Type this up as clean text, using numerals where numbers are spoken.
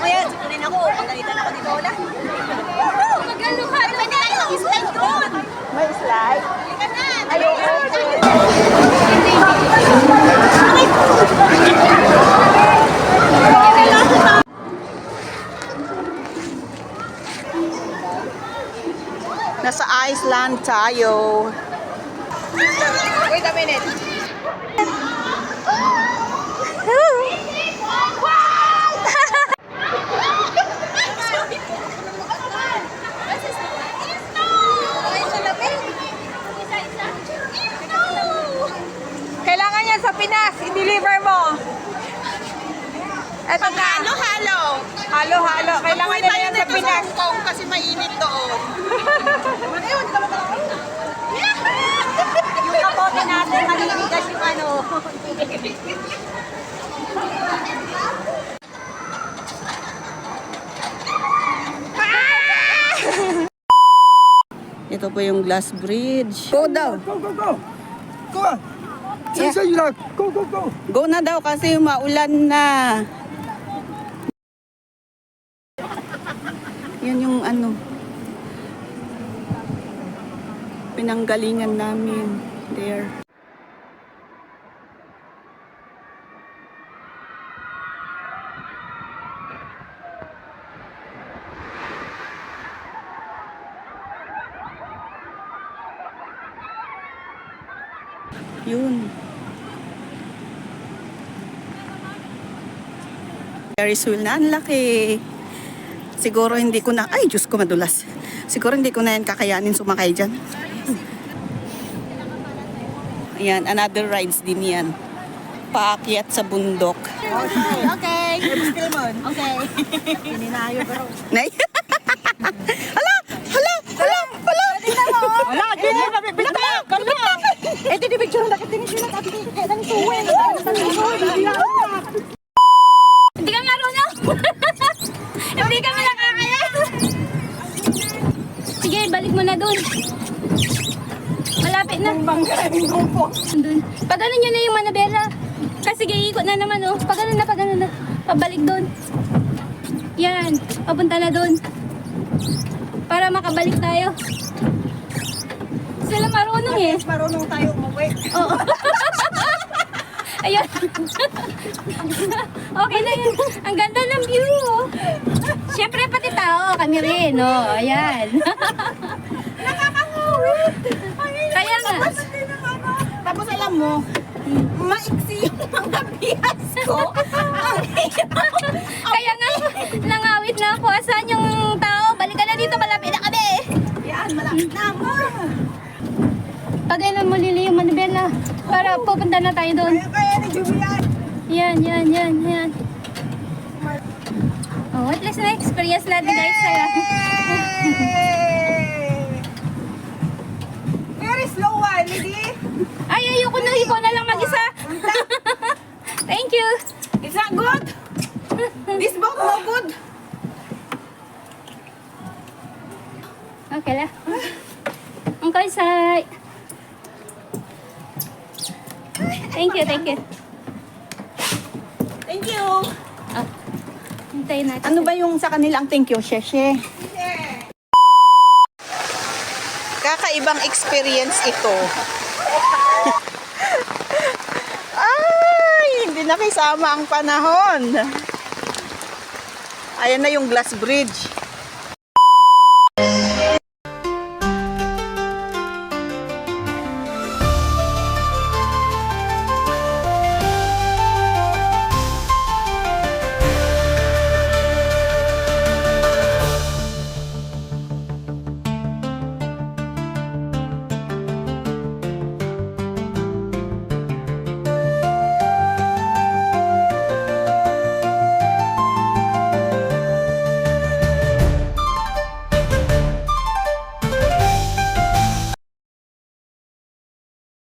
Mamaya, sikunin ako. Pagalitan ako dito wala. Magalo ka. Pwede tayo mag-slide doon. May slide? Halika na. Ayoko. Nasa Iceland tayo. Wait a minute. Kailangan yan sa Pinas. I-deliver mo. Eto na. Halo-halo. Halo-halo. Kailangan nila yan sa Pinas. Kasi mainit doon. Yung kapote natin, maliligas yung ano. Ito po yung glass bridge. Go daw. Go, go, go! Go on! Say you like, go, go, go! Go na daw kasi maulan na. Yan yung ano. Pinanggalingan namin. There. Yun. Ferris wheel na, ang laki. Siguro hindi ko na, ay Diyos ko madulas. Siguro hindi ko na yan kakayanin sumakay dyan. Ayan, another rides din yan. Paakyat sa bundok. Okay. Okay. Pininayo pero. Nay? Hala! Hala! Hala! Hala! Wala, dyan na. Bilak na. Kalo. Eh, di picture na kitingin siya na tabi. Kaya nang suwin. Hindi ka marunong. Hindi kami nakakaya. Sige, balik mo na dun. Malapit na. Dun. Pagano nyo na yung Manabela. Kasi iikot na naman, oh. Pagano na. Pabalik dun. Yan. Papunta na dun. Para makabalik tayo. Sila marunong eh. Marunong tayo umuwi. Oo. Ayun. Okay na yun. Ang ganda ng view. Siyempre pati tao, kami rin. Oh, ayan. Nakakangawit. Kaya nga. Tapos alam mo, maiksi yung mga bihas ko. Kaya nga, nangawit na ako. Asan yung tao? Balikan na dito, malapit na kami. Yan, malapit na mo. Pagailan mo lili yung Manibela. Para pupunta na tayo doon. Kaya ni Julian. Yan. Oh, at least na-experience natin guys. Very slow one, hindi? Ay, ayoko na. Ikaw na lang mag-isa. Thank you. It's not good. This boat no good. Okay la. Okay, Sai. Thank you. Thank you. Hintayin natin. Ano ba yung sa kanilang thank you, Sheshe? Kakaibang experience ito. Ay, hindi nakisama ang panahon. Ayan na yung glass bridge.